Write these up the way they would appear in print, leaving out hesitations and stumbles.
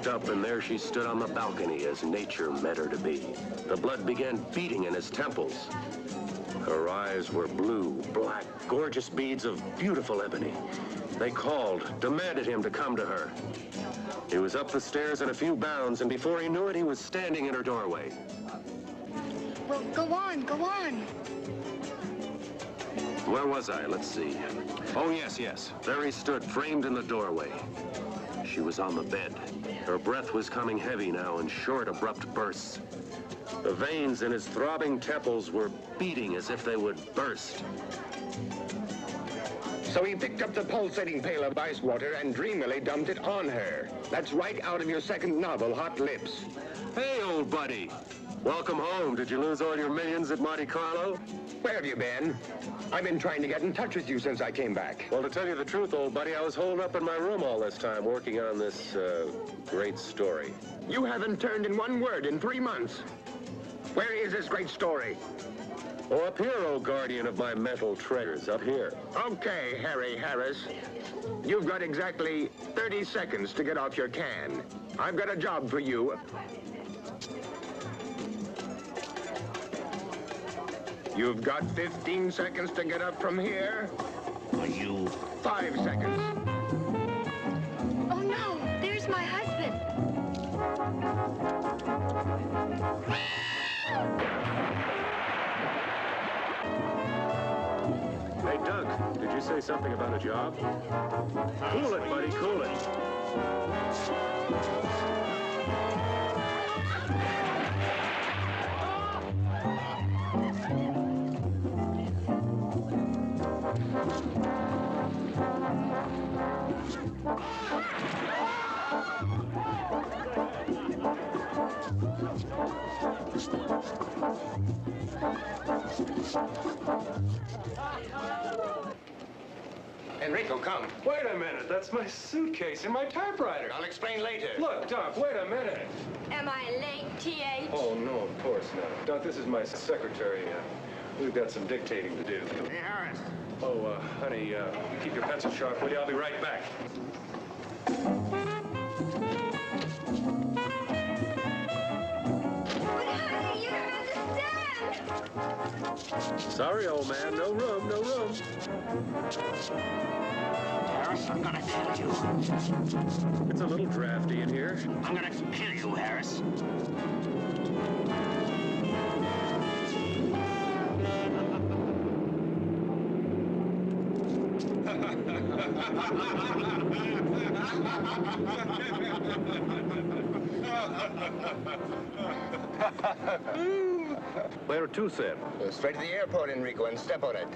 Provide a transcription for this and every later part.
looked up, and there she stood on the balcony as nature meant her to be. The blood began beating in his temples. Her eyes were blue, black, gorgeous beads of beautiful ebony. They called, demanded him to come to her. He was up the stairs in a few bounds, and before he knew it, he was standing in her doorway. Well, go on, go on. Where was I? Let's see. Oh, yes. There he stood, framed in the doorway. She was on the bed. Her breath was coming heavy now in short, abrupt bursts. The veins in his throbbing temples were beating as if they would burst. So he picked up the pulsating pail of ice water and dreamily dumped it on her. That's right out of your second novel, Hot Lips. Hey, old buddy. Welcome home. Did you lose all your millions at Monte Carlo? Where have you been? I've been trying to get in touch with you since I came back. Well, to tell you the truth, old buddy, I was holed up in my room all this time working on this, great story. You haven't turned in one word in 3 months. Where is this great story? Oh, up here, old guardian of my mental treasures, up here. Okay, Harry Harris. You've got exactly 30 seconds to get off your can. I've got a job for you. You've got 15 seconds to get up from here. Are you? 5 seconds. Oh, no, there's my husband. Hey, Doug, did you say something about a job? Cool it, buddy, cool it. Enrico, come. Wait a minute, that's my suitcase and my typewriter. I'll explain later. Look, Doc, wait a minute. Am I late, T.H.? Oh, no, of course not. Doc, this is my secretary. We've got some dictating to do. Hey, Harris. Oh, honey, keep your pencil sharp, will you? I'll be right back. But, honey, you don't understand. Sorry, old man, no room, no room. Harris, I'm gonna kill you. It's a little drafty in here. I'm gonna kill you, Harris. Where to, sir? Straight to the airport, Enrico, and step on it.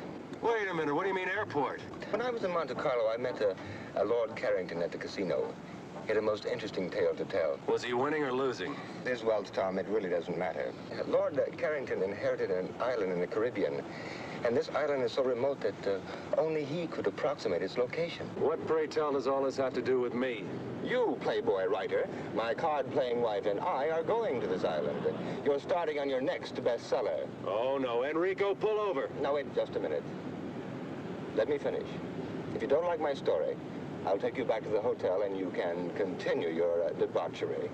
Wait a minute, what do you mean airport? When I was in Monte Carlo, I met a Lord Carrington at the casino. He had a most interesting tale to tell. Was he winning or losing? This Wells, Tom, it really doesn't matter. Lord Carrington inherited an island in the Caribbean, and this island is so remote that only he could approximate its location. What, pray tell, does all this have to do with me? You, Playboy writer, my card-playing wife, and I are going to this island. You're starting on your next bestseller. Oh, no, Enrico, pull over. Now, wait just a minute. Let me finish. If you don't like my story, I'll take you back to the hotel and you can continue your debauchery.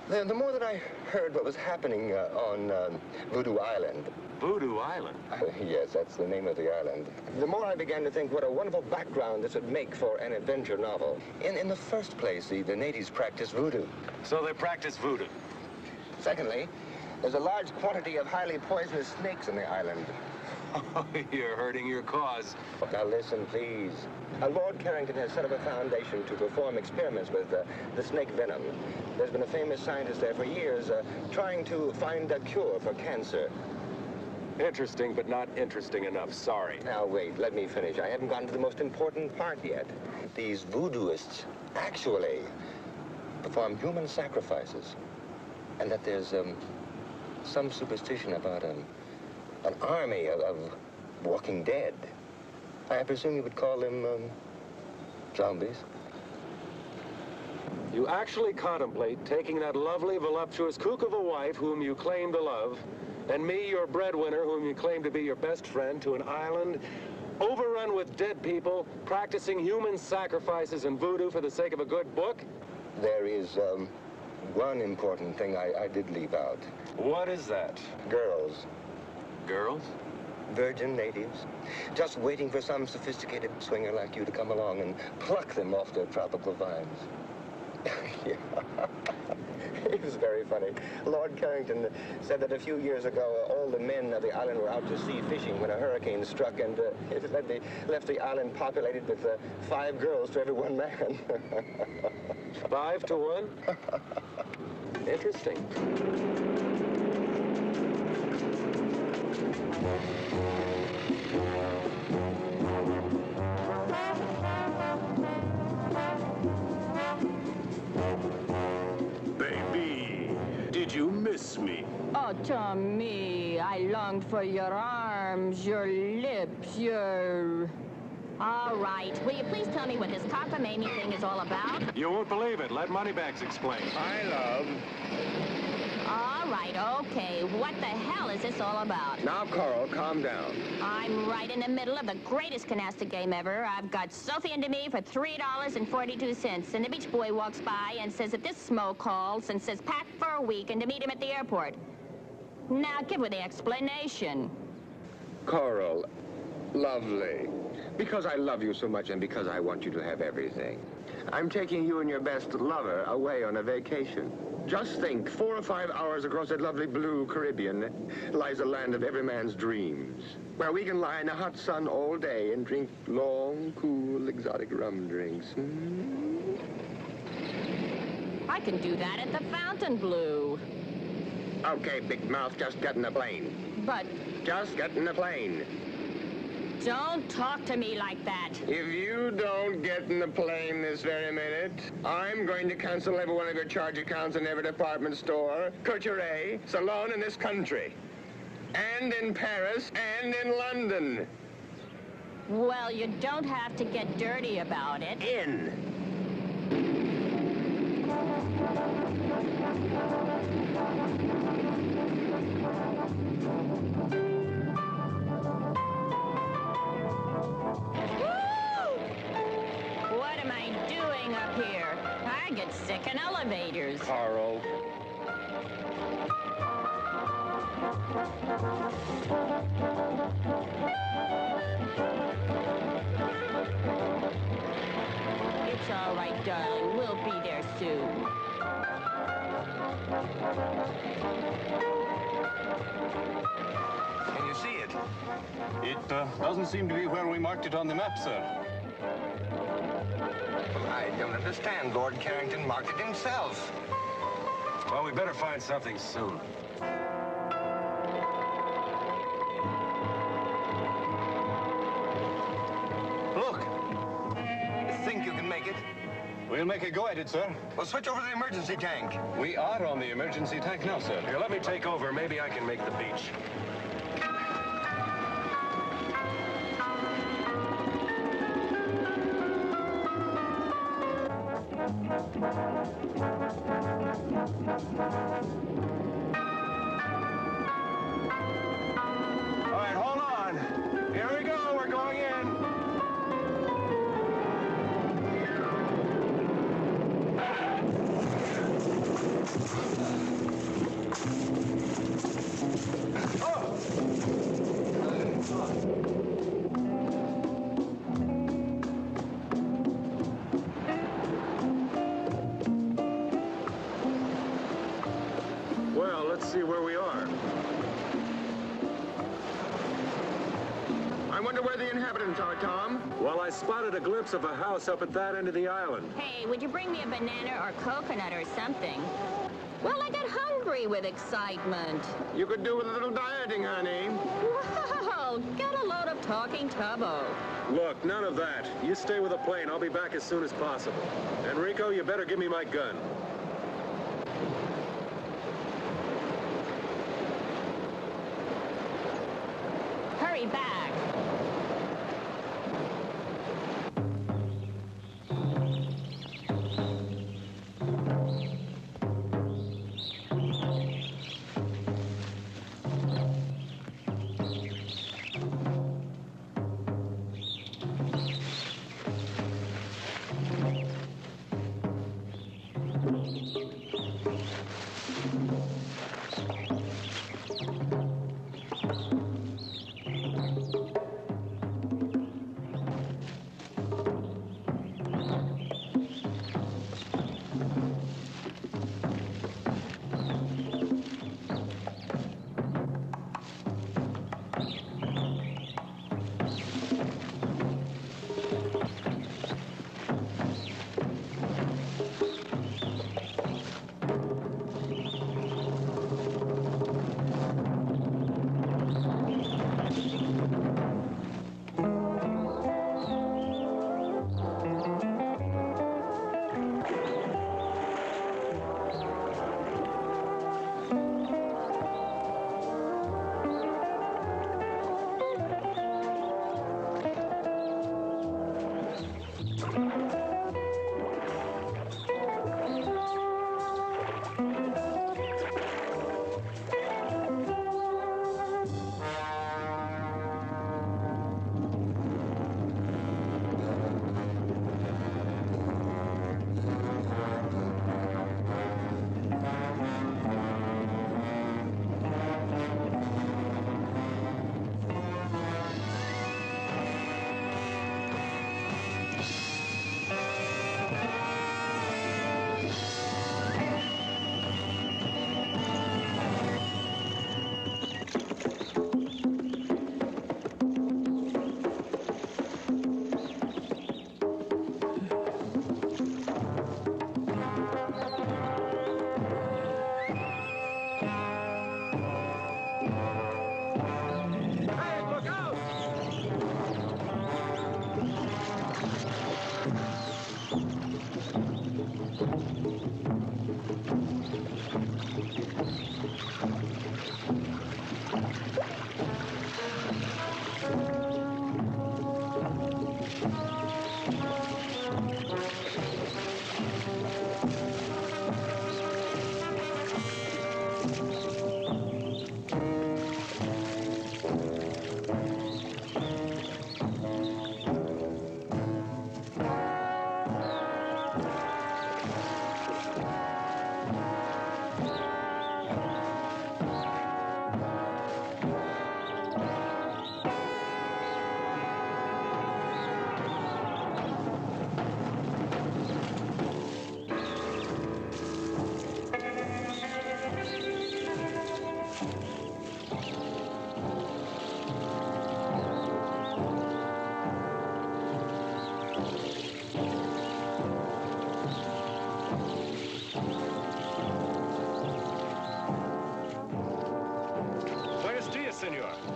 The more that I heard what was happening on Voodoo Island. Voodoo Island? Yes, that's the name of the island. The more I began to think what a wonderful background this would make for an adventure novel. In the first place, the natives practice voodoo. So they practice voodoo? Secondly, there's a large quantity of highly poisonous snakes on the island. Oh, you're hurting your cause. Now listen, please. Lord Carrington has set up a foundation to perform experiments with the snake venom. There's been a famous scientist there for years trying to find a cure for cancer. Interesting, but not interesting enough. Sorry. Now, wait, let me finish. I haven't gotten to the most important part yet. These voodooists actually perform human sacrifices. And that there's some superstition about an army of walking dead. I presume you would call them zombies. You actually contemplate taking that lovely, voluptuous kook of a wife whom you claim to love, and me, your breadwinner, whom you claim to be your best friend, to an island overrun with dead people, practicing human sacrifices and voodoo for the sake of a good book? There is one important thing I did leave out. What is that? Girls. Girls? Virgin natives. Just waiting for some sophisticated swinger like you to come along and pluck them off their tropical vines. Yeah. It was very funny. Lord Carrington said that a few years ago, all the men of the island were out to sea fishing when a hurricane struck, and it left the island populated with 5 girls to every one man. 5 to 1? Interesting. Baby, did you miss me? Oh, Tommy, I longed for your arms, your lips, your... All right. Will you please tell me what this cockamamie thing is all about? You won't believe it. Let Moneybags explain. I love. All right, okay. What the hell is this all about? Now, Coral, calm down. I'm right in the middle of the greatest canasta game ever. I've got Sophie and me for $3.42, and the beach boy walks by and says that this smoke calls and says pack for a week and to meet him at the airport. Now, give her the explanation. Coral, lovely. Because I love you so much and because I want you to have everything. I'm taking you and your best lover away on a vacation. Just think, 4 or 5 hours across that lovely blue Caribbean lies the land of every man's dreams, where we can lie in the hot sun all day and drink long, cool, exotic rum drinks. I can do that at the Fontainebleau. Okay, big mouth, just get in the plane. But Just get in the plane. don't talk to me like that. If you don't get in the plane this very minute, I'm going to cancel every one of your charge accounts in every department store, couture, salon in this country. And in Paris, and in London. Well, you don't have to get dirty about it. In. What am I doing up here? I get sick in elevators. Carl. It's all right, darling. We'll be there soon. Can you see it? It doesn't seem to be where we marked it on the map, sir. I don't understand. Lord Carrington marked it himself. Well, we better find something soon. Look. You think you can make it? We'll make a go at it, sir. Well, switch over to the emergency tank. We are on the emergency tank now, sir. Here, let me take over. Maybe I can make the beach. All right, hold on. Here we go. We're going in. Well, let's see where we are. I wonder where the inhabitants are, Tom. Well, I spotted a glimpse of a house up at that end of the island. Hey, would you bring me a banana or coconut or something? Well, I got hungry with excitement. You could do with a little dieting, honey. Well, get a load of talking tubbo. Look, none of that. You stay with the plane. I'll be back as soon as possible. Enrico, you better give me my gun. Hurry back.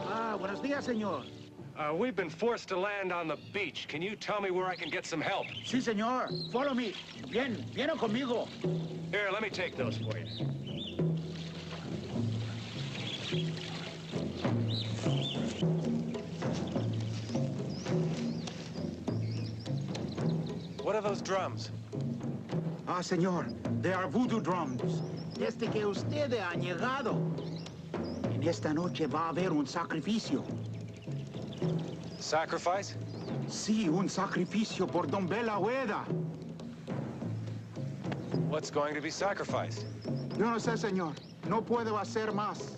Ah, buenos días, señor. We've been forced to land on the beach. Can you tell me where I can get some help? Sí, señor. Follow me. Viene conmigo. Here, let me take those for you. What are those drums? Ah, señor, they are voodoo drums. Desde que usted ha llegado, en esta noche va a haber un sacrificio. Sacrifice? Sí, un sacrificio por Don Bela Hueda. What's going to be sacrificed? Yo no sé, señor. No puedo hacer más.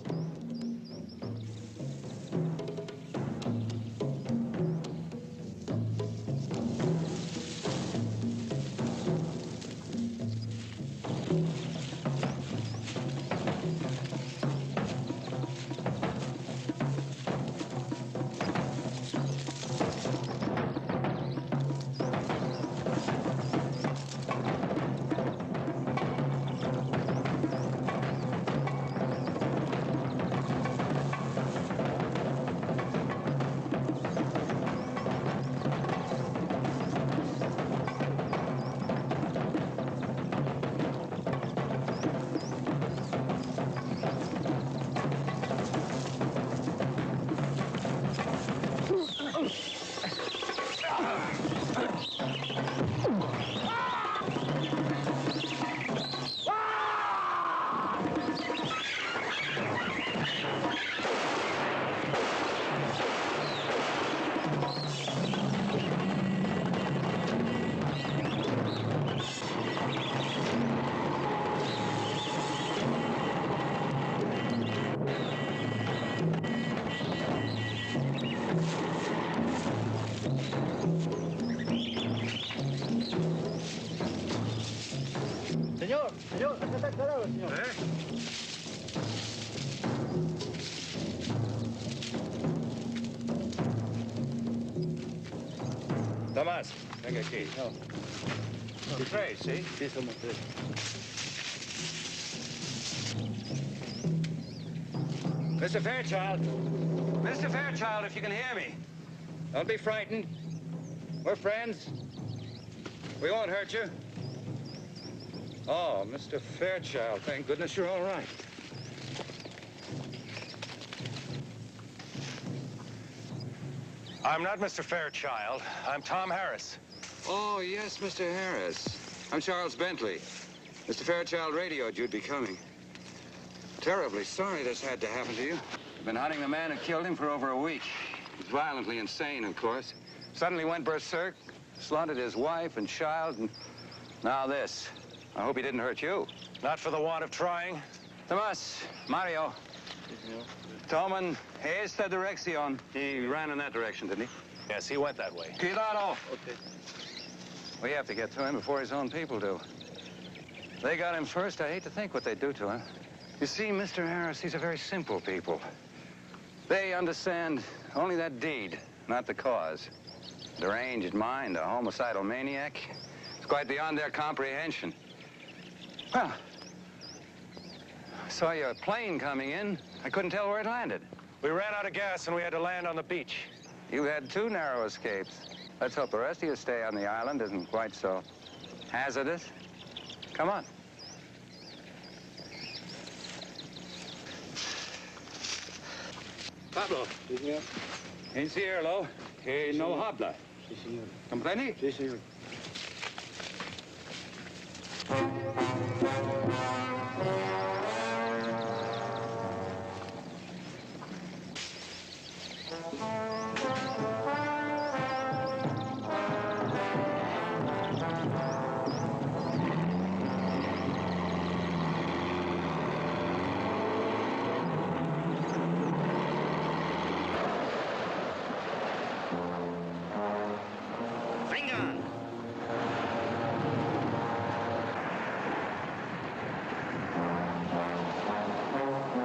Señor, acá está parado, señor. Tomás, venga aquí. Tú tres, ¿sí? Sí, somos tres. Mr. Fairchild. Mr. Fairchild, if you can hear me. Don't be frightened. We're friends. We won't hurt you. Oh, Mr. Fairchild, thank goodness you're all right. I'm not Mr. Fairchild. I'm Tom Harris. Oh, yes, Mr. Harris. I'm Charles Bentley. Mr. Fairchild radioed you'd be coming. Terribly sorry this had to happen to you. I've been hunting the man who killed him for over a week. He's violently insane, of course. Suddenly went berserk, slaughtered his wife and child, and now this. I hope he didn't hurt you. Not for the want of trying. Tomas, Mario. Toman, esta dirección. He ran in that direction, didn't he? Yes, he went that way. Cuidado. Okay. We have to get to him before his own people do. They got him first. I hate to think what they'd do to him. You see, Mr. Harris, these are very simple people. They understand only that deed, not the cause. Deranged mind, a homicidal maniac. It's quite beyond their comprehension. Well, I saw your plane coming in. I couldn't tell where it landed. We ran out of gas and we had to land on the beach. You had two narrow escapes. Let's hope the rest of your stay on the island isn't quite so hazardous. Come on. Pablo. Sí, señor. Enciérralo, que no habla. Sí, señor. ¿Comprende? Sí, señor.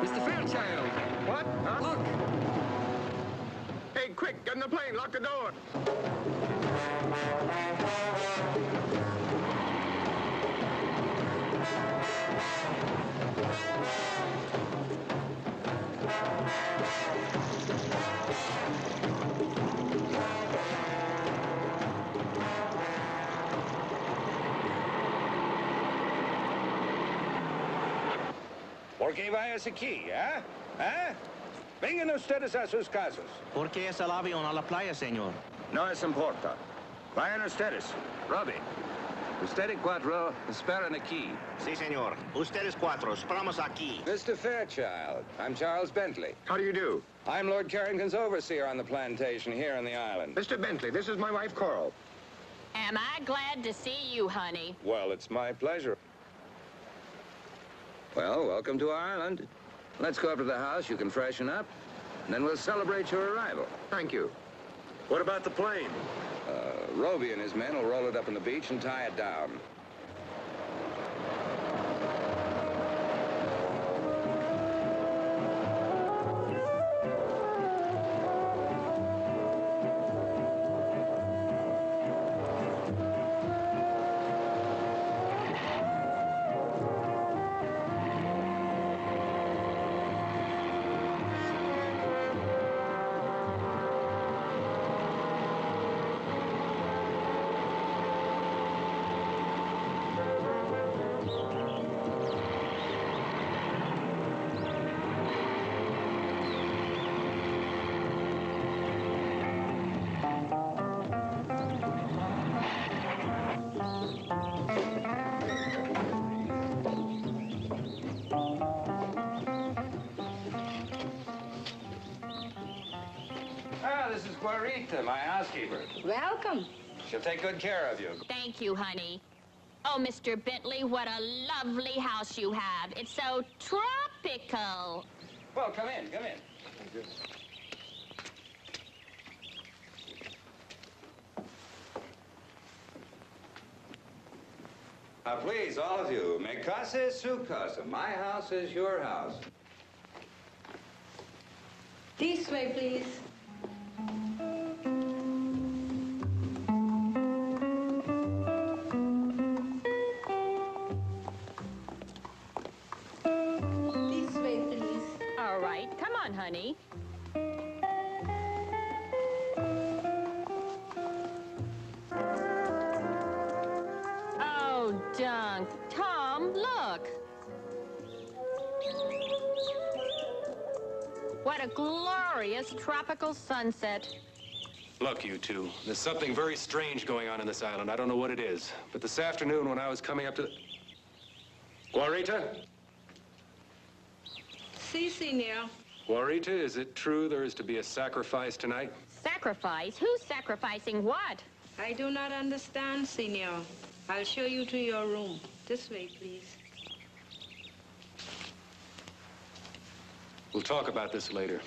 Mr. Fairchild! What? Huh? Look! Hey, quick, get in the plane, lock the door! que vaya aquí, ¿eh? ¿Eh? Vengan ustedes a sus casas. ¿Por qué es el avión a la playa, señor? No les importa. Vayan ustedes. Robbie, usted y cuatro esperan aquí. Sí, señor. Ustedes cuatro, esperamos aquí. Mr. Fairchild, I'm Charles Bentley. How do you do? I'm Lord Carrington's overseer on the plantation here on the island. Mr. Bentley, this is my wife, Coral. Am I glad to see you, honey? Well, it's my pleasure. Well, welcome to our island. Let's go up to the house. You can freshen up, and then we'll celebrate your arrival. Thank you. What about the plane? Roby and his men will roll it up on the beach and tie it down. This is Guarita, my housekeeper. Welcome. She'll take good care of you. Thank you, honey. Oh, Mr. Bentley, what a lovely house you have. It's so tropical. Well, come in, come in. Now, please, all of you, mi casa es su casa. My house is your house. This way, please. This way, please. All right, come on, honey. Oh, Dunk. Tom, look. What a glorious tropical sunset. Look, you two, there's something very strange going on in this island. I don't know what it is. But this afternoon when I was coming up to the... Guarita? Si, senor. Guarita, is it true there is to be a sacrifice tonight? Sacrifice? Who's sacrificing what? I do not understand, senor. I'll show you to your room. This way, please. We'll talk about this later.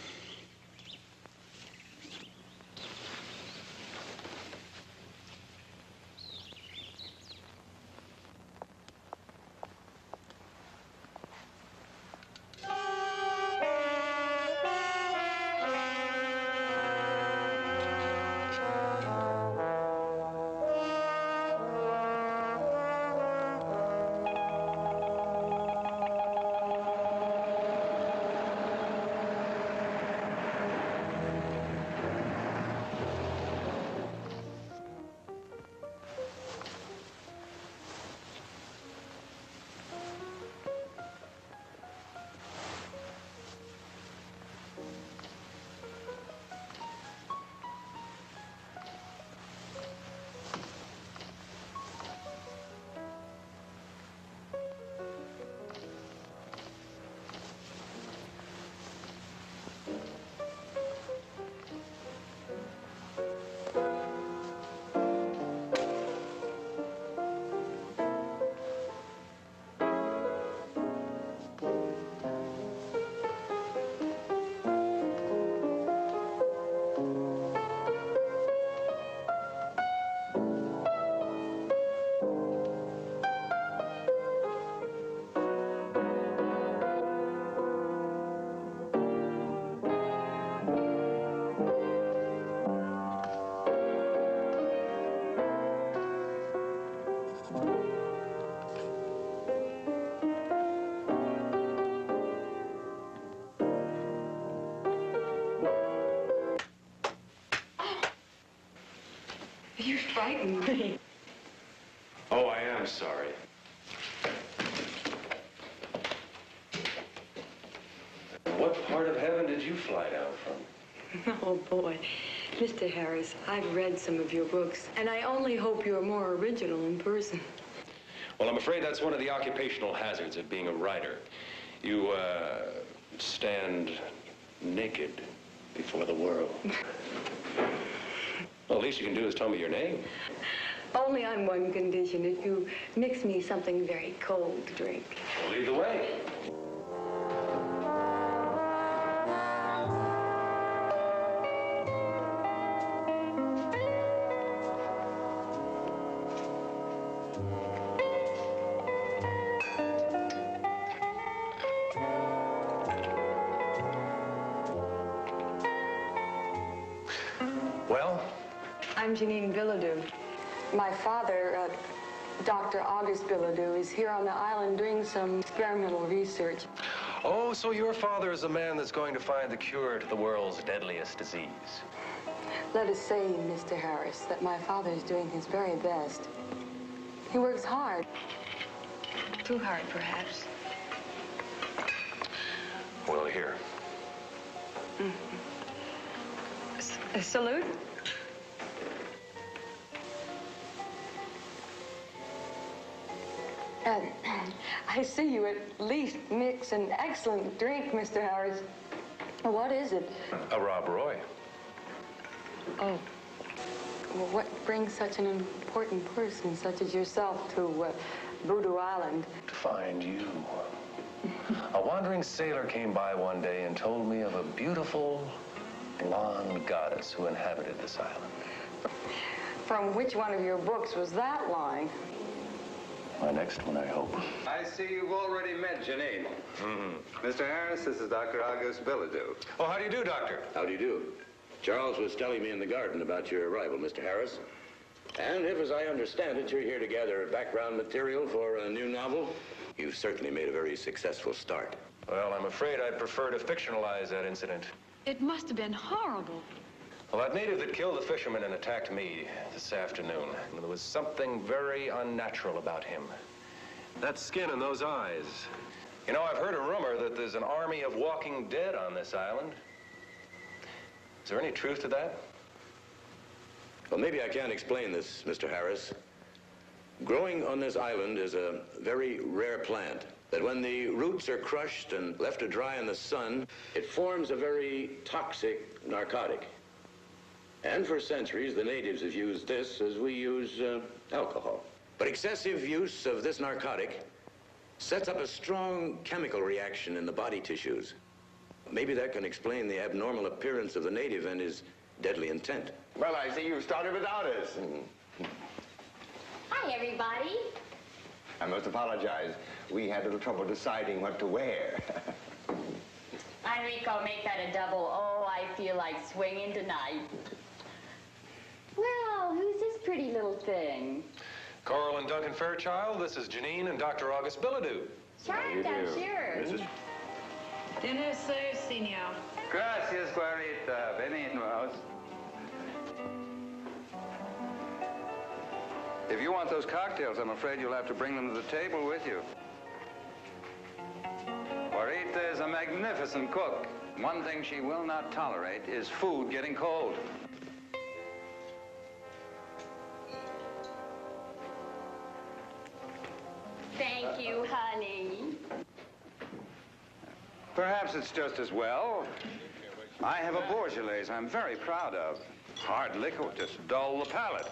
You frightened me. Oh, I am sorry. What part of heaven did you fly down from? Oh, boy. Mr. Harris, I've read some of your books, and I only hope you're more original in person. Well, I'm afraid that's one of the occupational hazards of being a writer. You, stand naked before the world. Well, the least you can do is tell me your name. Only on one condition, if you mix me something very cold to drink. Well, lead the way. Well? I'm Janine Bilodeau. My father, Dr. August Bilodeau, is here on the island doing some experimental research. Oh, so your father is the man that's going to find the cure to the world's deadliest disease. Let us say, Mr. Harris, that my father is doing his very best. He works hard. Too hard, perhaps. Well, here. A salute? I see you at least mix an excellent drink, Mr. Harris. What is it? A Rob Roy. Oh. Well, what brings such an important person such as yourself to Voodoo Island? To find you. A wandering sailor came by one day and told me of a beautiful blonde goddess who inhabited this island. From which one of your books was that line? My next one, I hope. I see you've already met Janine. Mm-hmm. Mr. Harris, this is Dr. August Bilodeau. Oh, how do you do, Doctor? How do you do? Charles was telling me in the garden about your arrival, Mr. Harris. And if, as I understand it, you're here to gather background material for a new novel, you've certainly made a very successful start. Well, I'm afraid I'd prefer to fictionalize that incident. It must have been horrible. Well, that native that killed the fisherman and attacked me this afternoon, there was something very unnatural about him. That skin and those eyes. You know, I've heard a rumor that there's an army of walking dead on this island. Is there any truth to that? Well, maybe I can explain this, Mr. Harris. Growing on this island is a very rare plant that when the roots are crushed and left to dry in the sun, it forms a very toxic narcotic. And for centuries, the natives have used this as we use alcohol. But excessive use of this narcotic sets up a strong chemical reaction in the body tissues. Maybe that can explain the abnormal appearance of the native and his deadly intent. Well, I see you've started without us. Hi, everybody. I must apologize. We had a little trouble deciding what to wear. Enrico, make that a double. Oh, I feel like swinging tonight. Well, who's this pretty little thing? Coral and Duncan Fairchild, this is Janine and Dr. August Bilodeau. Sure, I'm sure. Dinner served, senor. Gracias, Clarita. Benignos. If you want those cocktails, I'm afraid you'll have to bring them to the table with you. Clarita is a magnificent cook. One thing she will not tolerate is food getting cold. Thank you, honey. Perhaps it's just as well. I have a Beaujolais I'm very proud of. Hard liquor will just dull the palate.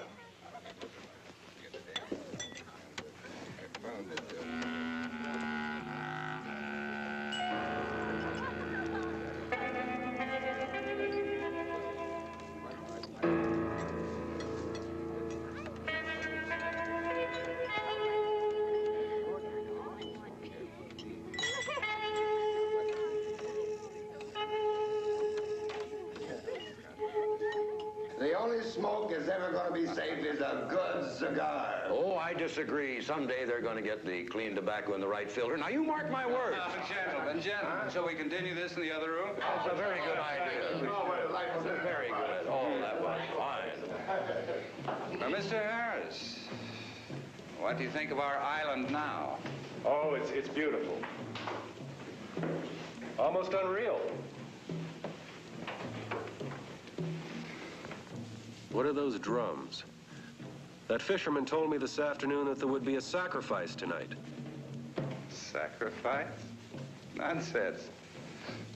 The only smoke that's ever going to be safe is a good cigar. Oh, I disagree. Someday they're going to get the clean tobacco in the right filter. Now, you mark my words. Gentlemen, shall we continue this in the other room? That's a very good idea. Very good. Oh, that was fine. Now, Mr. Harris, what do you think of our island now? Oh, it's beautiful. Almost unreal. What are those drums? That fisherman told me this afternoon that there would be a sacrifice tonight. Sacrifice? Nonsense.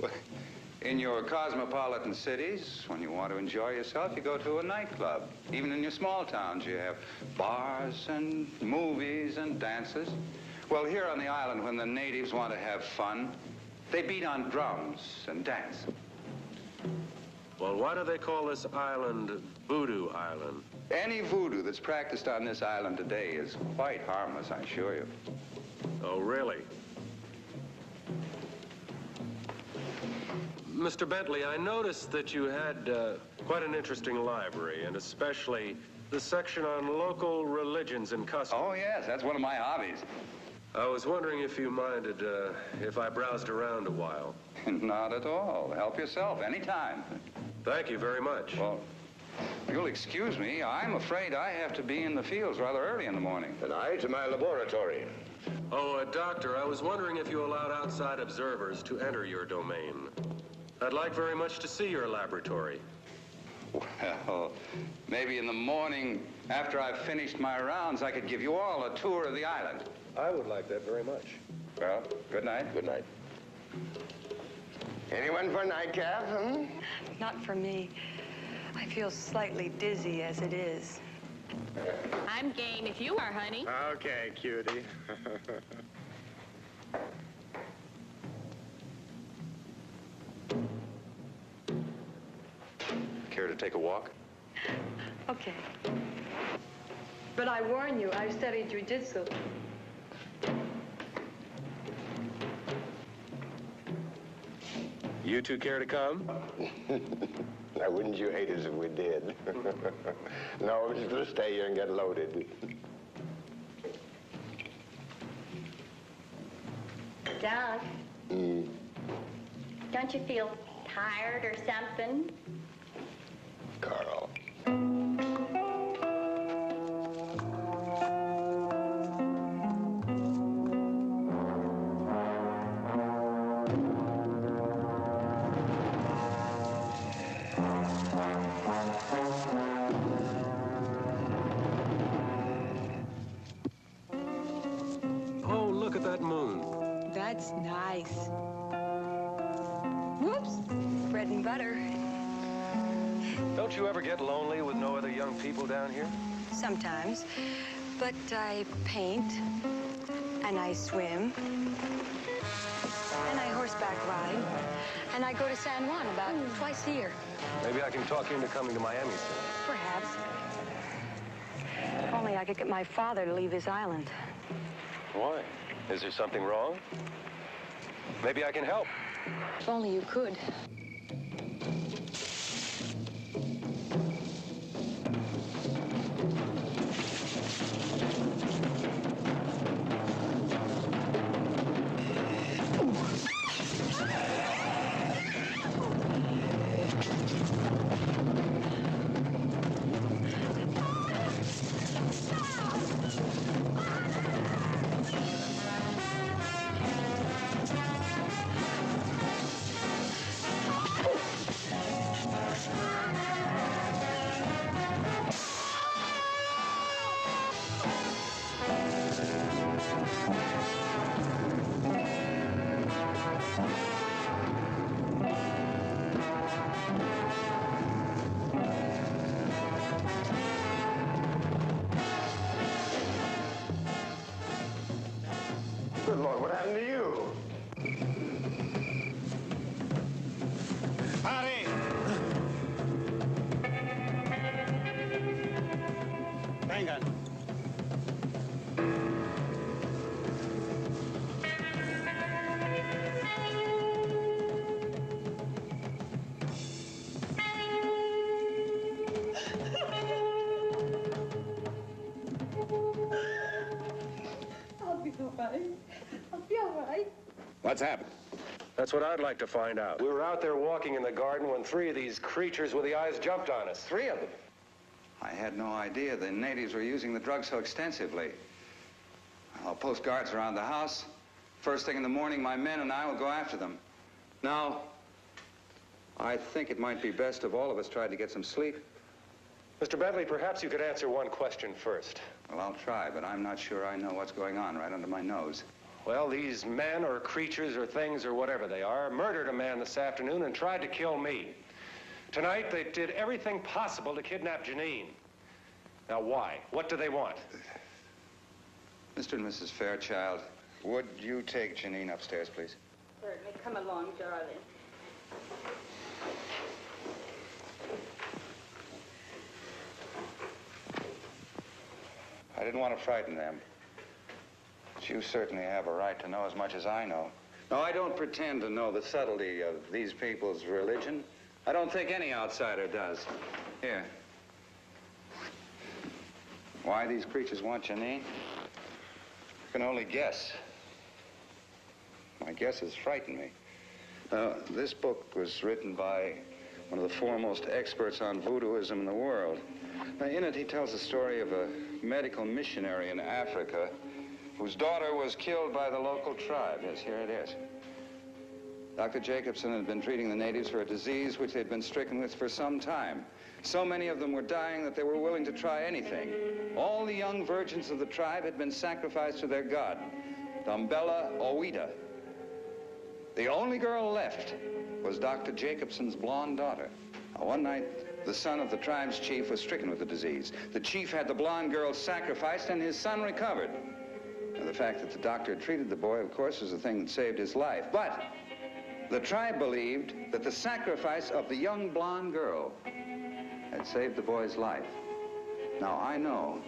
Well, in your cosmopolitan cities, when you want to enjoy yourself, you go to a nightclub. Even in your small towns, you have bars and movies and dances. Well, here on the island, when the natives want to have fun, they beat on drums and dance. Well, why do they call this island Voodoo Island? Any voodoo that's practiced on this island today is quite harmless, I assure you. Oh, really? Mr. Bentley, I noticed that you had quite an interesting library, and especially the section on local religions and customs. Oh, yes, that's one of my hobbies. I was wondering if you minded if I browsed around a while. Not at all. Help yourself anytime. Thank you very much. Well, you'll excuse me. I'm afraid I have to be in the fields rather early in the morning. And I to my laboratory. Oh, Doctor, I was wondering if you allowed outside observers to enter your domain. I'd like very much to see your laboratory. Well, maybe in the morning, after I've finished my rounds, I could give you all a tour of the island. I would like that very much. Well, good night. Good night. Anyone for a nightcap, hmm? Not for me. I feel slightly dizzy as it is. I'm game if you are, honey. Okay, cutie. Care to take a walk? Okay. But I warn you, I've studied jujitsu. You two care to come? Now, wouldn't you hate us if we did? No, we're just going to stay here and get loaded. Doug, don't you feel tired or something? Carl. Oh, look at that moon. That's nice. Whoops. Bread and butter. Don't you ever get lonely with no other young people down here? Sometimes. But I paint, and I swim, and I horseback ride, and I go to San Juan about twice a year. Maybe I can talk you into coming to Miami soon. Perhaps. If only I could get my father to leave his island. Why? Is there something wrong? Maybe I can help. If only you could. Good Lord, what happened to you? Pare! Vengan. I'll be all right. I'll be all right. What's happened? That's what I'd like to find out. We were out there walking in the garden when 3 of these creatures with the eyes jumped on us. 3 of them. I had no idea the natives were using the drug so extensively. I'll post guards around the house. First thing in the morning, my men and I will go after them. Now, I think it might be best if all of us tried to get some sleep. Mr. Bentley, perhaps you could answer one question first. Well, I'll try, but I'm not sure I know what's going on right under my nose. Well, these men or creatures or things or whatever they are murdered a man this afternoon and tried to kill me. Tonight, they did everything possible to kidnap Janine. Now, why? What do they want? Mr. and Mrs. Fairchild, would you take Janine upstairs, please? Certainly. Come along, darling. I didn't want to frighten them. But you certainly have a right to know as much as I know. No, I don't pretend to know the subtlety of these people's religion. I don't think any outsider does. Here. Why these creatures want Janine? I can only guess. My guesses frighten me. This book was written by one of the foremost experts on voodooism in the world. Now, in it, he tells the story of a medical missionary in Africa whose daughter was killed by the local tribe. Yes, here it is. Dr. Jacobson had been treating the natives for a disease which they'd been stricken with for some time. So many of them were dying that they were willing to try anything. All the young virgins of the tribe had been sacrificed to their god, Dumbella Owida. The only girl left was Dr. Jacobson's blonde daughter. Now, one night, the son of the tribe's chief was stricken with the disease. The chief had the blonde girl sacrificed, and his son recovered. Now, the fact that the doctor had treated the boy, of course, was the thing that saved his life. But the tribe believed that the sacrifice of the young blonde girl had saved the boy's life. Now, I know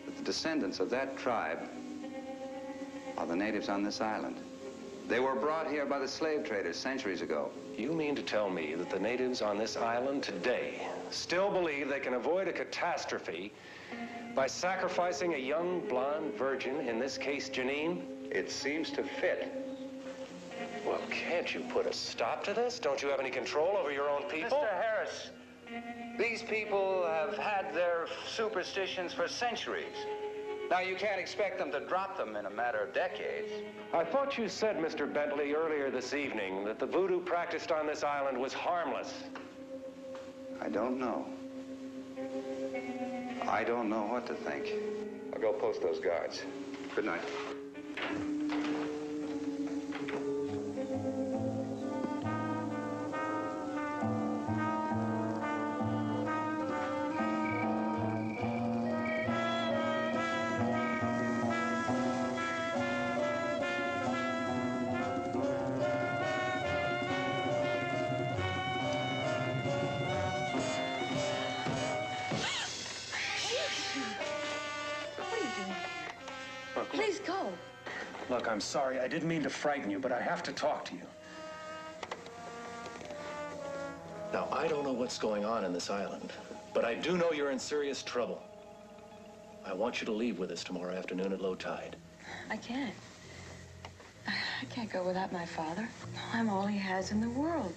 that the descendants of that tribe are the natives on this island. They were brought here by the slave traders centuries ago. You mean to tell me that the natives on this island today still believe they can avoid a catastrophe by sacrificing a young blonde virgin, in this case, Janine? It seems to fit. Well, can't you put a stop to this? Don't you have any control over your own people? Mr. Harris, these people have had their superstitions for centuries. Now, you can't expect them to drop them in a matter of decades. I thought you said, Mr. Bentley, earlier this evening that the voodoo practiced on this island was harmless. I don't know. I don't know what to think. I'll go post those guards. Good night. Please go. Look, I'm sorry. I didn't mean to frighten you, but I have to talk to you. Now, I don't know what's going on in this island, but I do know you're in serious trouble. I want you to leave with us tomorrow afternoon at low tide. I can't. I can't go without my father. I'm all he has in the world.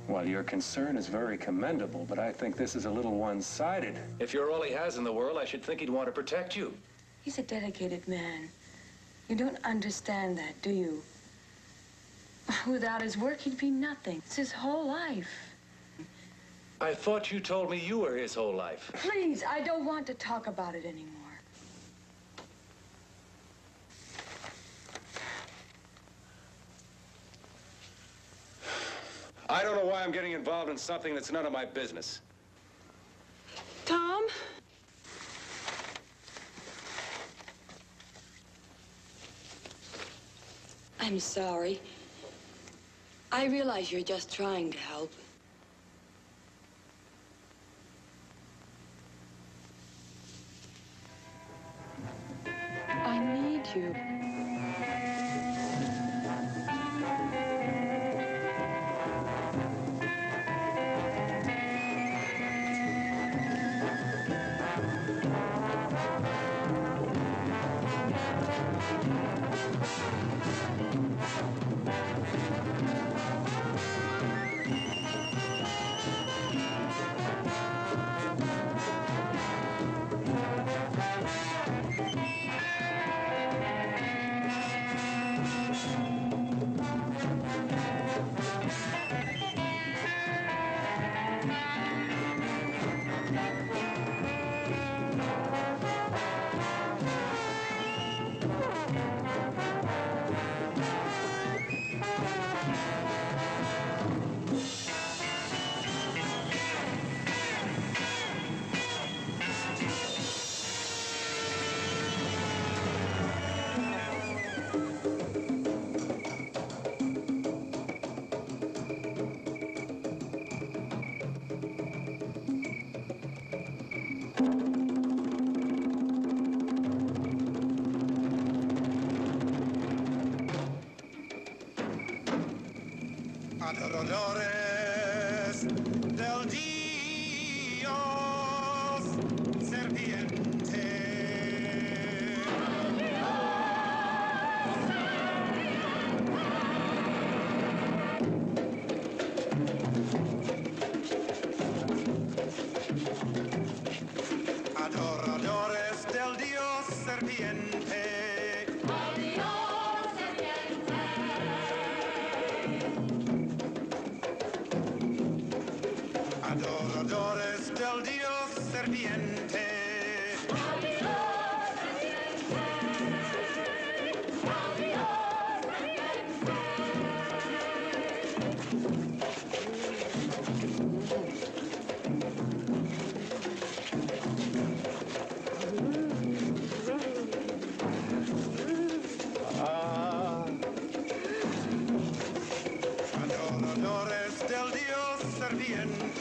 Well, your concern is very commendable, but I think this is a little one-sided. If you're all he has in the world, I should think he'd want to protect you. He's a dedicated man. You don't understand that, do you? Without his work, he'd be nothing. It's his whole life. I thought you told me you were his whole life. Please, I don't want to talk about it anymore. I don't know why I'm getting involved in something that's none of my business. Tom? I'm sorry. I realize you're just trying to help. I need you. Adoradores del Dios serpiente. Adoradores del Dios serpiente. Adoradores del Dios serpiente. Adoradores del Dios serpiente.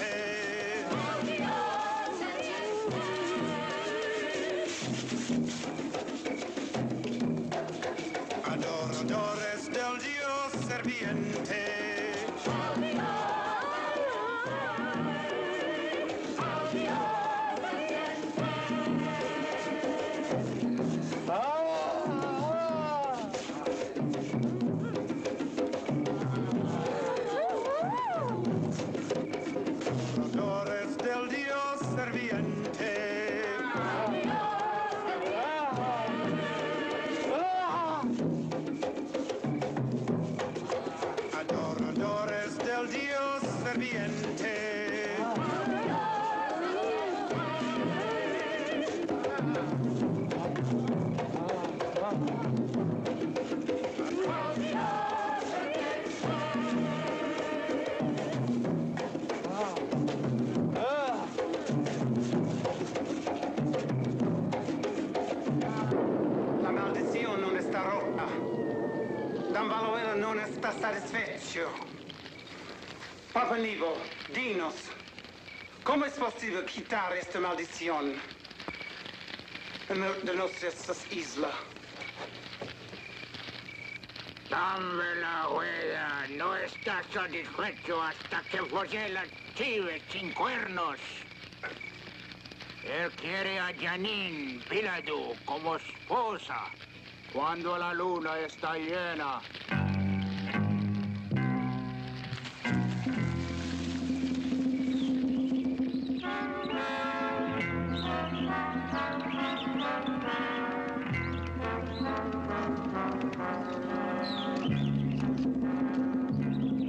Adoradores del Dios serpiente. Adoradores del Dios serpiente. Adoradores del Dios serpiente. La maldición non está rota. Dambaluelo non está satisfecho. Papa Nivo, dinos, ¿cómo es posible quitar esta maldición de nuestras islas? Dambaluelo no está satisfecho hasta que folle la chive sin cuernos. Él quiere a Janine Piladu como esposa cuando la luna está llena.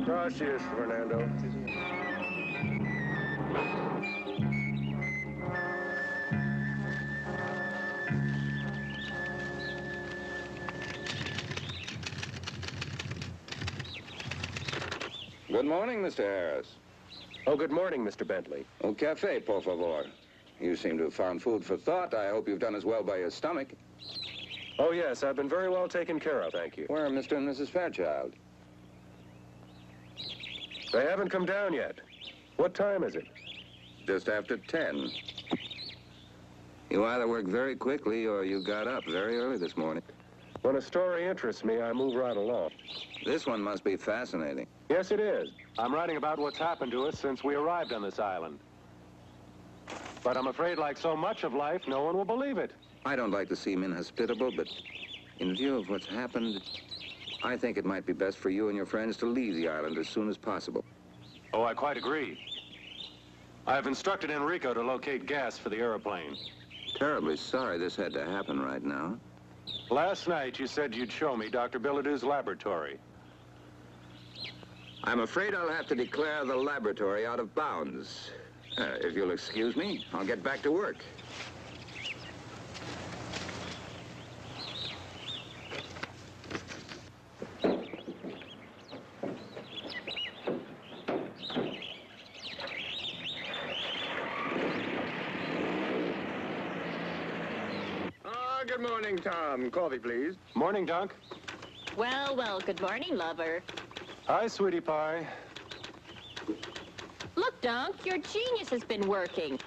Gracias, Fernando. Good morning, Mr. Harris. Oh, good morning, Mr. Bentley. Un café, por favor. You seem to have found food for thought. I hope you've done as well by your stomach. Oh, yes, I've been very well taken care of, thank you. Where are Mr. and Mrs. Fairchild? They haven't come down yet. What time is it? Just after 10. You either work very quickly or you got up very early this morning. When a story interests me, I move right along. This one must be fascinating. Yes, it is. I'm writing about what's happened to us since we arrived on this island. But I'm afraid, like so much of life, no one will believe it. I don't like to seem inhospitable, but in view of what's happened, I think it might be best for you and your friends to leave the island as soon as possible. Oh, I quite agree. I've instructed Enrico to locate gas for the airplane. Terribly sorry this had to happen right now. Last night, you said you'd show me Dr. Billadue's laboratory. I'm afraid I'll have to declare the laboratory out of bounds. If you'll excuse me, I'll get back to work. Good morning, Tom. Coffee, please. Morning, Dunk. Well, well, good morning, lover. Hi, sweetie pie. Look, Dunk, your genius has been working.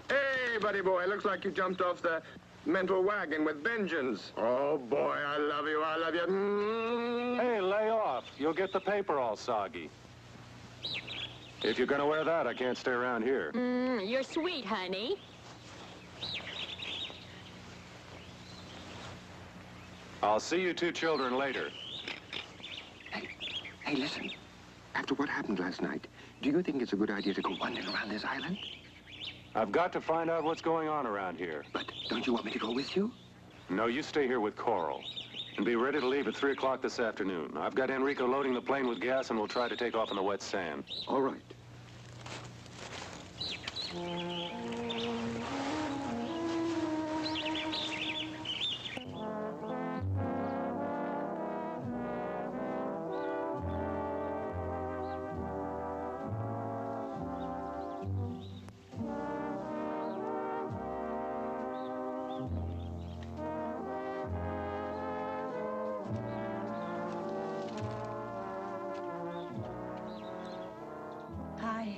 Hey, buddy boy, looks like you jumped off the mental wagon with vengeance. Oh, boy, I love you, I love you. Hey, lay off. You'll get the paper all soggy. If you're gonna wear that, I can't stay around here. You're sweet, honey. I'll see you two children later. Hey, listen. After what happened last night, do you think it's a good idea to go wandering around this island? I've got to find out what's going on around here. But don't you want me to go with you? No, you stay here with Coral. And be ready to leave at 3 o'clock this afternoon. I've got Enrico loading the plane with gas, and we'll try to take off on the wet sand. All right. Hi.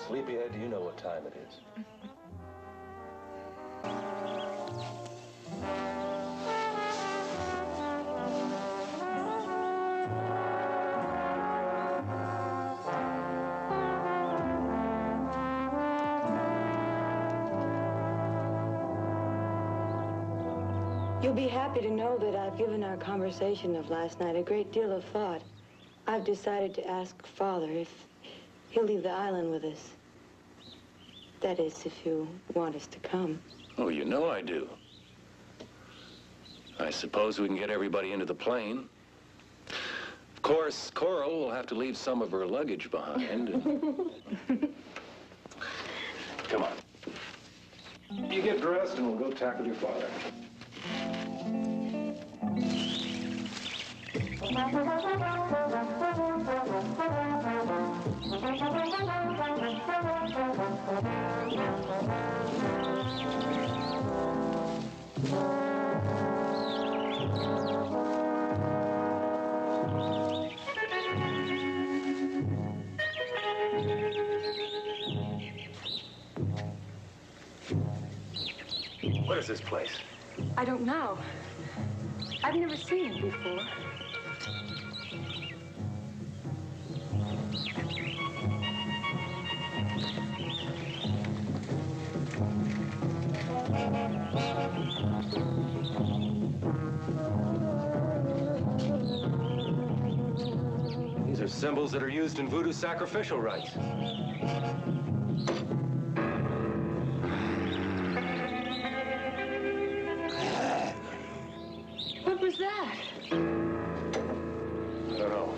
Sleepyhead, do you know what time it is? You'll be happy to know that I've given our conversation of last night a great deal of thought. I've decided to ask Father if he'll leave the island with us. That is, if you want us to come. Oh, you know I do. I suppose we can get everybody into the plane. Of course, Coral will have to leave some of her luggage behind. Come on. You get dressed and we'll go tackle your father. What is this place? I don't know. I've never seen it before. These are symbols that are used in voodoo sacrificial rites. What was that? I don't know.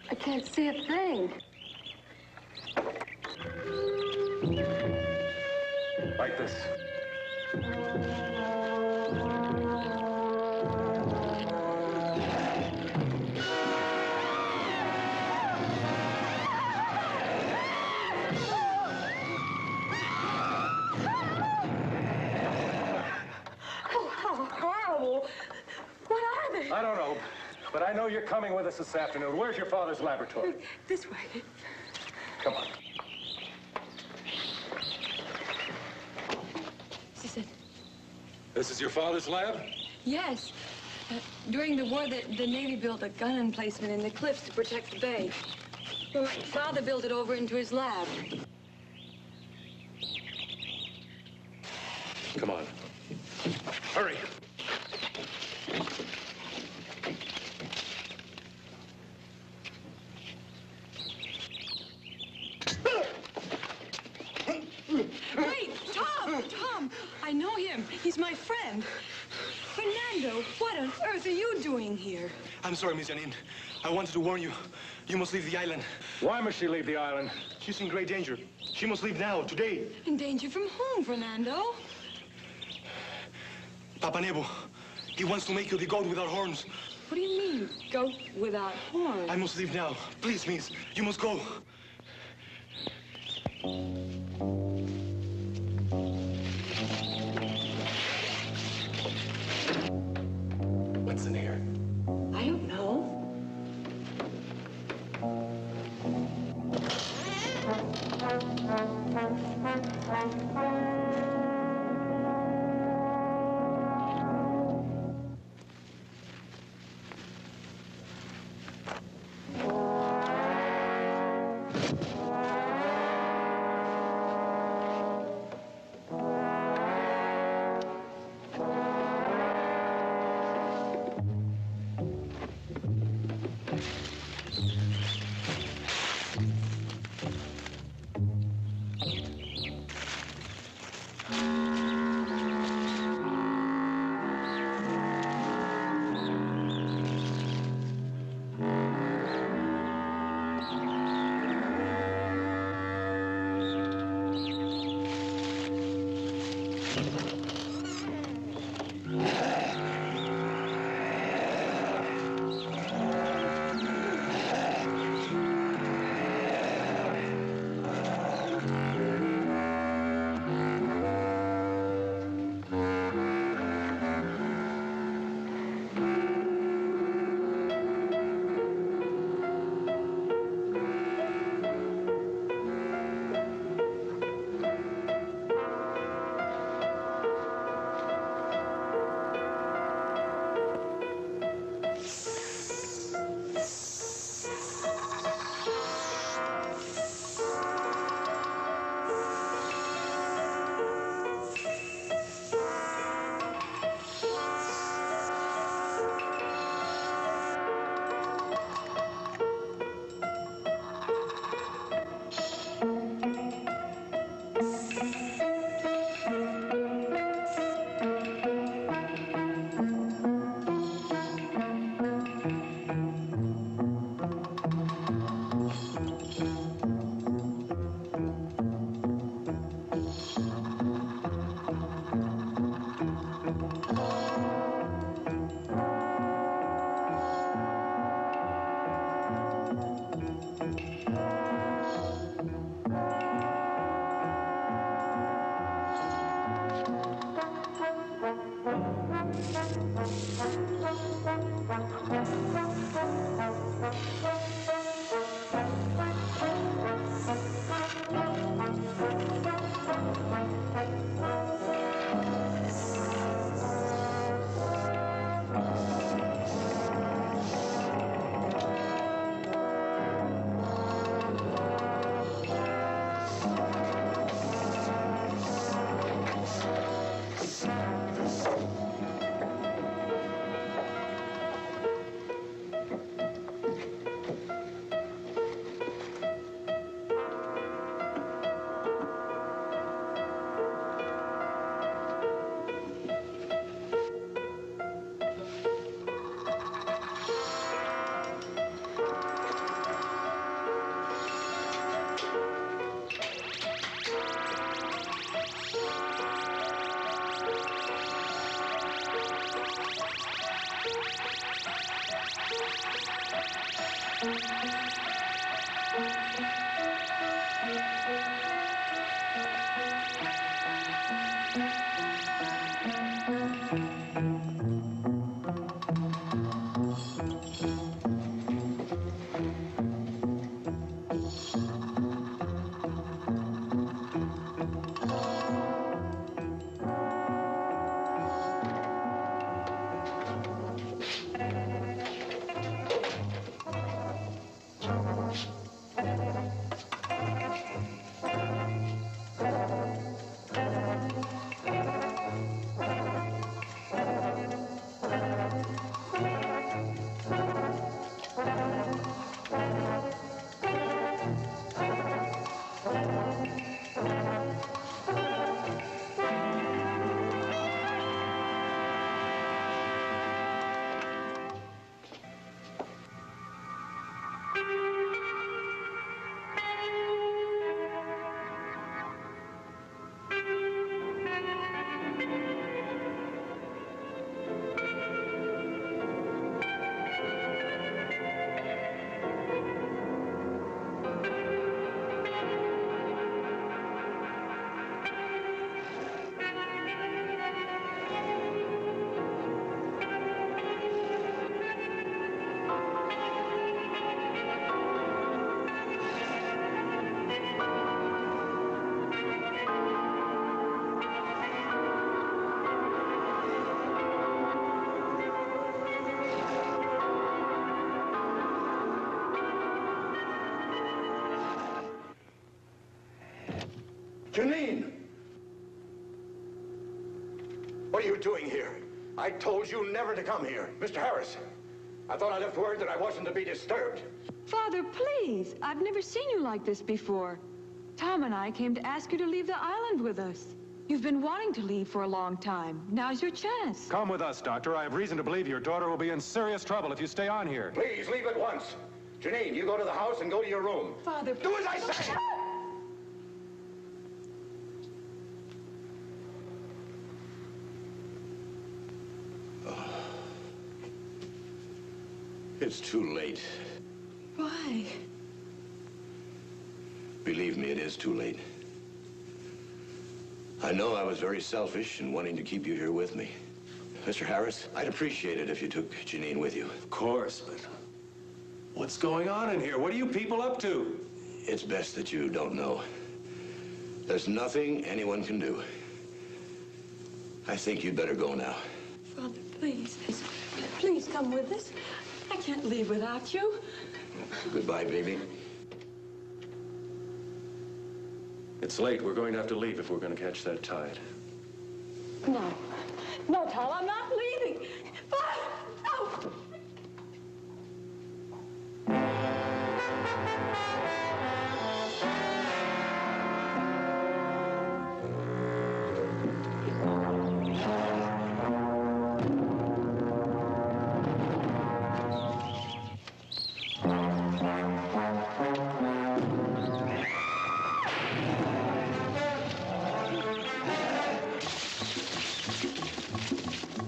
I can't see a thing. Like this. Oh, how horrible. What are they? I don't know, but I know you're coming with us this afternoon. Where's your father's laboratory? This way. Come on. This is it. This is your father's lab? Yes. During the war, the Navy built a gun emplacement in the cliffs to protect the bay. Well, Father built it over into his lab. Come on. Hurry. Wait, Tom! I know him. He's my friend. Fernando, what on earth are you doing here? I'm sorry, Miss Janine. I wanted to warn you. You must leave the island. Why must she leave the island? She's in great danger. She must leave now, today. In danger from whom, Fernando? Papa Nebo, he wants to make you the goat without horns. What do you mean, goat without horns? I must leave now. Please, miss, you must go. What's in here? I don't know. Janine! What are you doing here? I told you never to come here. Mr. Harris, I thought I left word that I wasn't to be disturbed. Father, please. I've never seen you like this before. Tom and I came to ask you to leave the island with us. You've been wanting to leave for a long time. Now's your chance. Come with us, Doctor. I have reason to believe your daughter will be in serious trouble if you stay on here. Please, leave at once. Janine, you go to the house and go to your room. Father, do as I say! It's too late. Why? Believe me, it is too late. I know I was very selfish in wanting to keep you here with me. Mr. Harris, I'd appreciate it if you took Janine with you. Of course, but what's going on in here? What are you people up to? It's best that you don't know. There's nothing anyone can do. I think you'd better go now. Father, please. Please come with us. I can't leave without you. Goodbye, baby. It's late. We're going to have to leave if we're going to catch that tide. No. No, Tom, I'm not leaving. Father, no!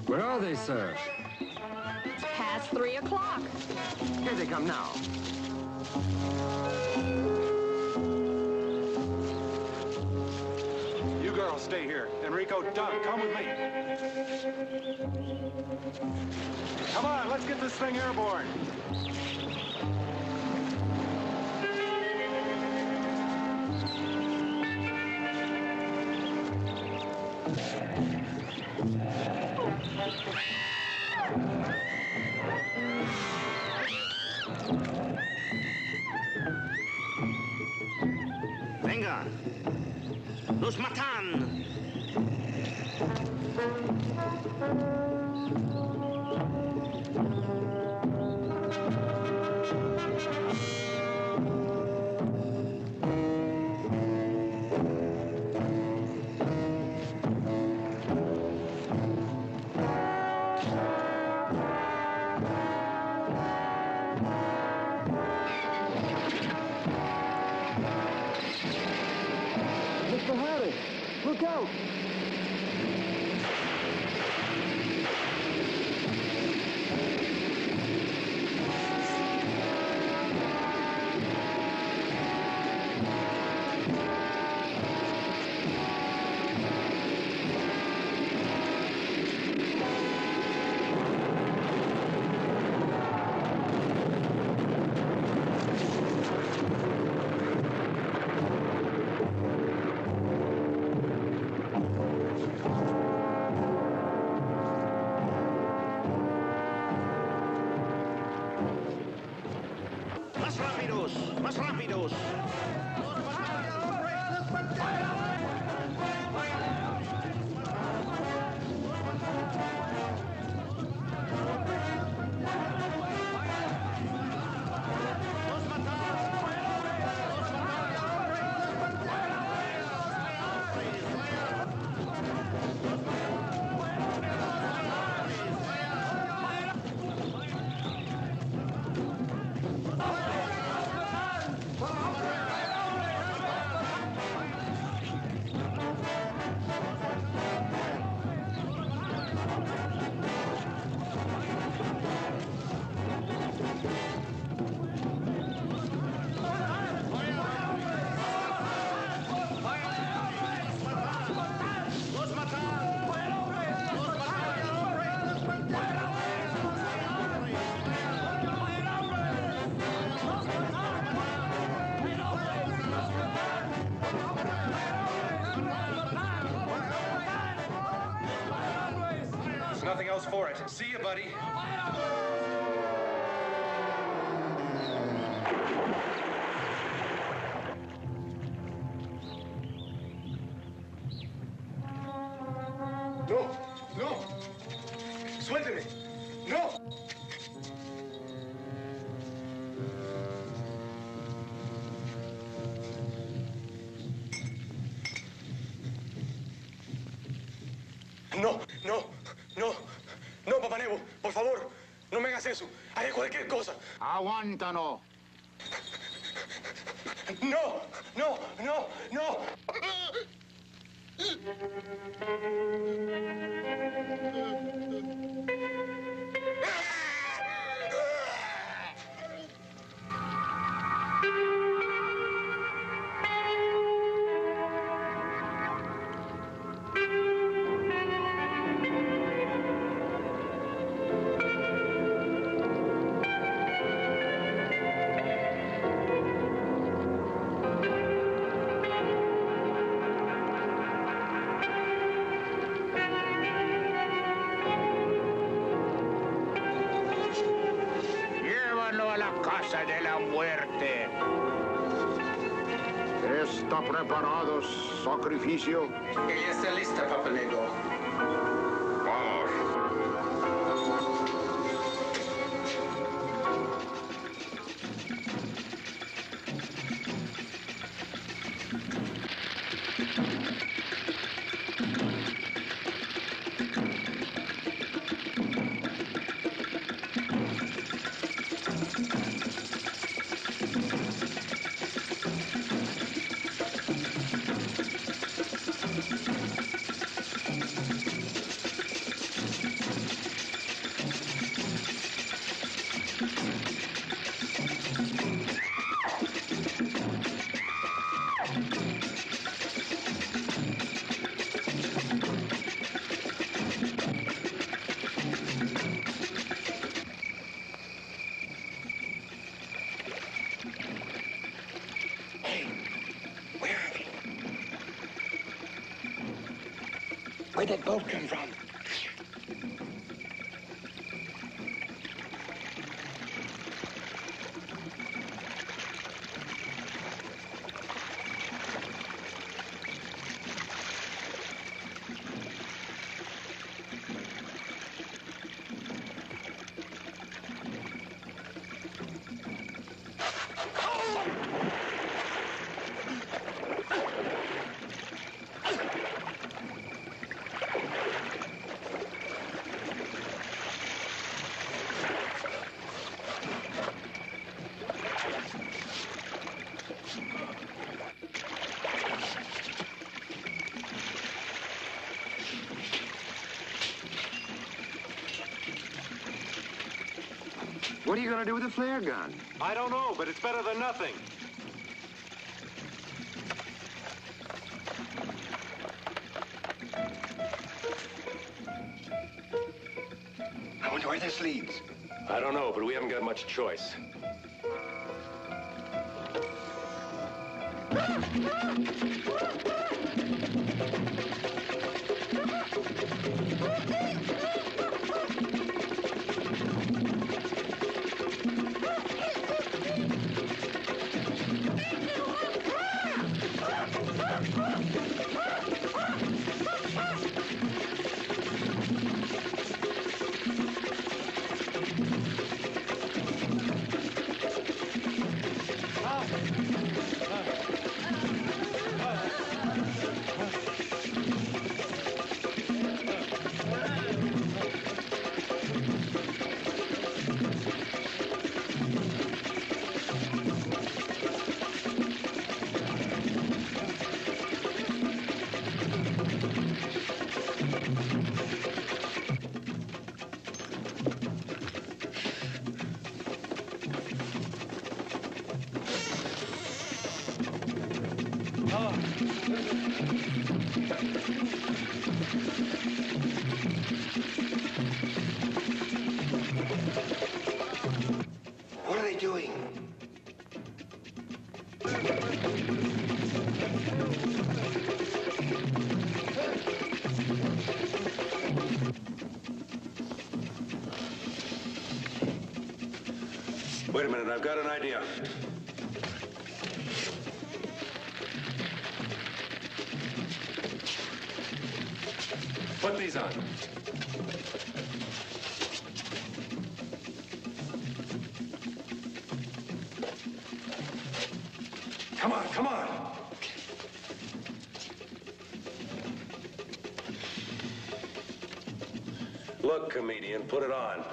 Where are they, sir? It's past 3 o'clock. Here they come now. You girls stay here. Enrico, Doug, come with me. Come on, let's get this thing airborne. Venga. Los matan. Mr. Harris, look out! Más rápidos, más rápidos. There's nothing else for it. See you, buddy. No, no. Suélteme. No. No, no, no. No, Papá Nebo, por favor, no me hagas eso. Haré cualquier cosa. Aguántalo. No, no, no, no. Llévalo a la casa de la muerte. ¿Está preparado sacrificio? Ella está lista, Papa Nego. Vamos. Where'd that boat come from? What are you going to do with the flare gun? I don't know, but it's better than nothing. I wonder where this leads. I don't know, but we haven't got much choice. What are they doing? Wait a minute, I've got an idea. Put these on. Come on, come on. Look, comedian, put it on.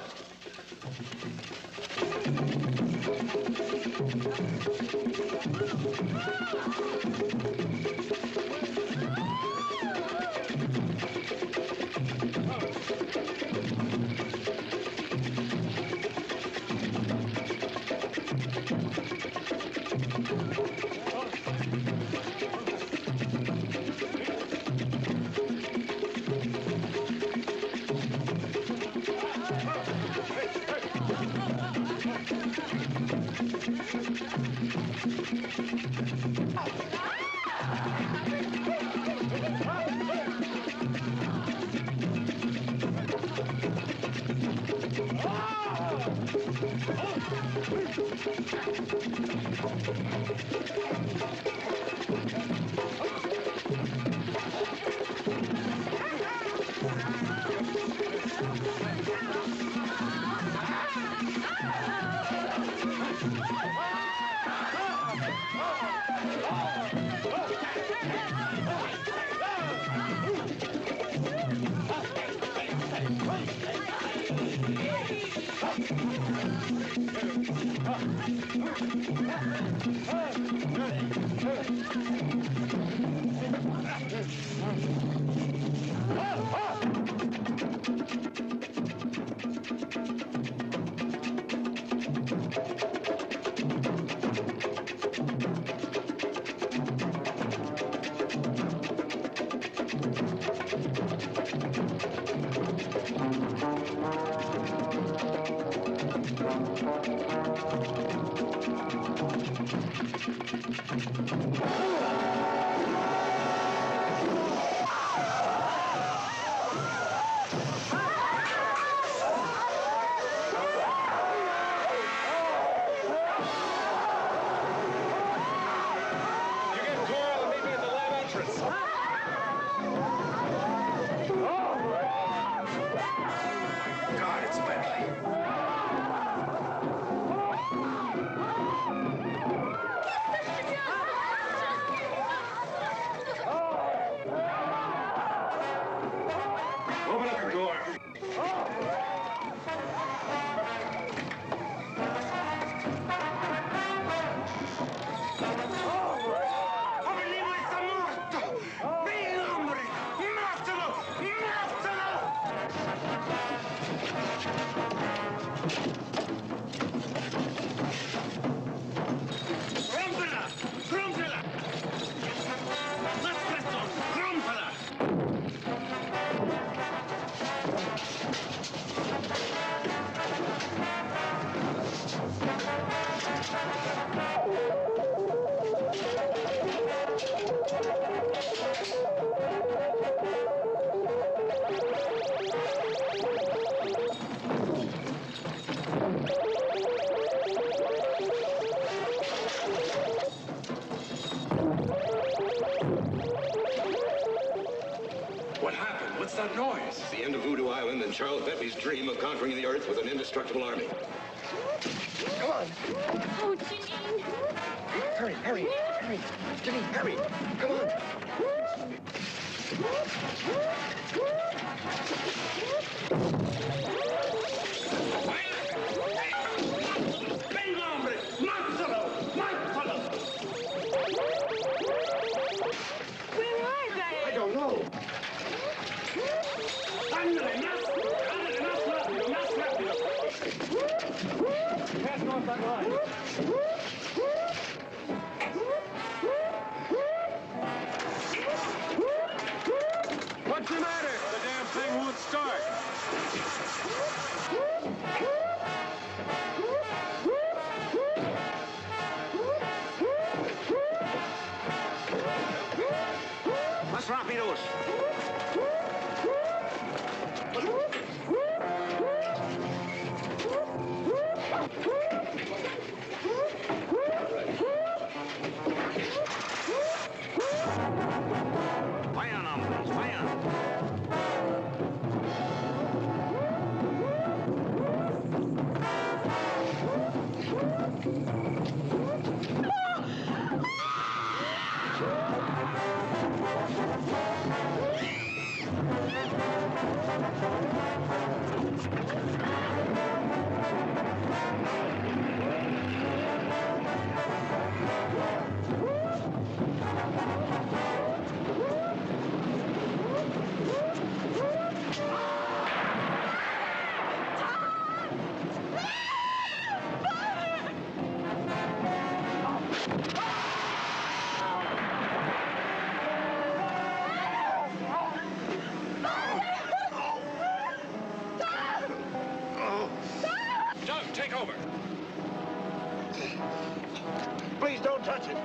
What's that noise? It's the end of Voodoo Island and Charles Bentley's dream of conquering the Earth with an indestructible army. Come on. Oh, Janine. Hurry, hurry, hurry. Jimmy, hurry. Come on. Venga, hombre. Mátalo. Mátalo. Where are they? I don't know. Ándale, más. Ándale, más rápido, más rápido. Pass north that line. What's the matter? The damn thing won't start. Más rápidos. Vayan, hombres, vayan. Take over. Please don't touch it.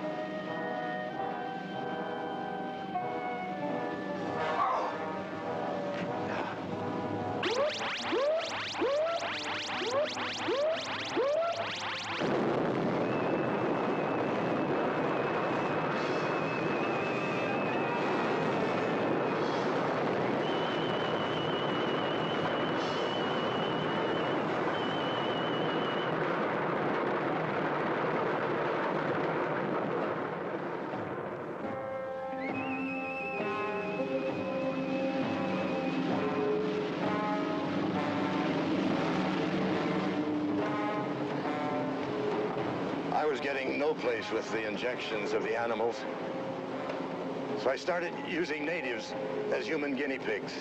I was getting no place with the injections of the animals. So I started using natives as human guinea pigs.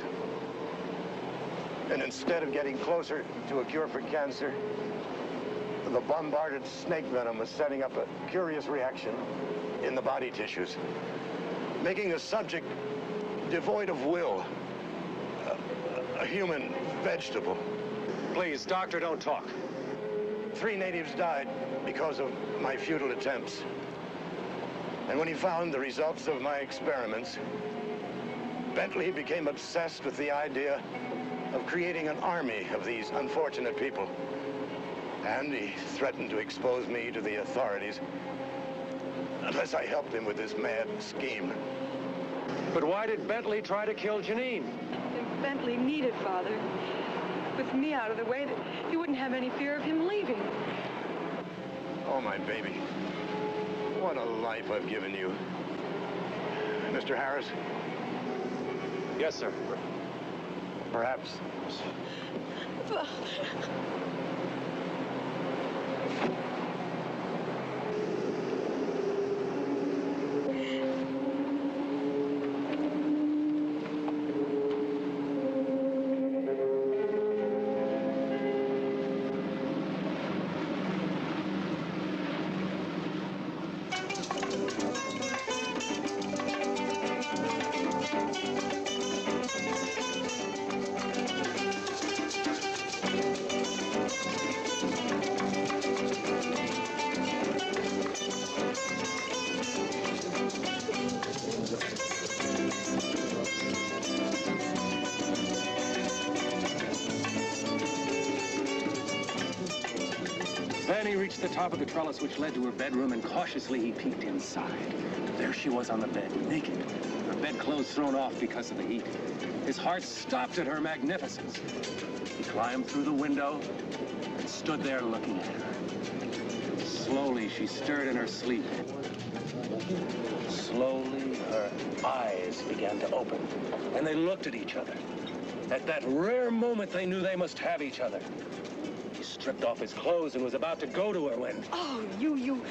And instead of getting closer to a cure for cancer, the bombarded snake venom was setting up a curious reaction in the body tissues, making the subject devoid of will, a human vegetable. Please, doctor, don't talk. 3 natives died because of my futile attempts. And when he found the results of my experiments, Bentley became obsessed with the idea of creating an army of these unfortunate people. And he threatened to expose me to the authorities unless I helped him with this mad scheme. But why did Bentley try to kill Janine? If Bentley needed Father, with me out of the way, that he wouldn't have any fear of him leaving. Oh, my baby. What a life I've given you. Mr. Harris? Yes, sir. Perhaps. Father. Then he reached the top of the trellis which led to her bedroom, and cautiously he peeked inside. There she was on the bed, naked, her bedclothes thrown off because of the heat. His heart stopped at her magnificence. He climbed through the window and stood there looking at her. Slowly, she stirred in her sleep. Slowly, her eyes began to open, and they looked at each other. At that rare moment, they knew they must have each other. He stripped off his clothes and was about to go to her when... Oh, you...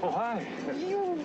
Oh, hi. You...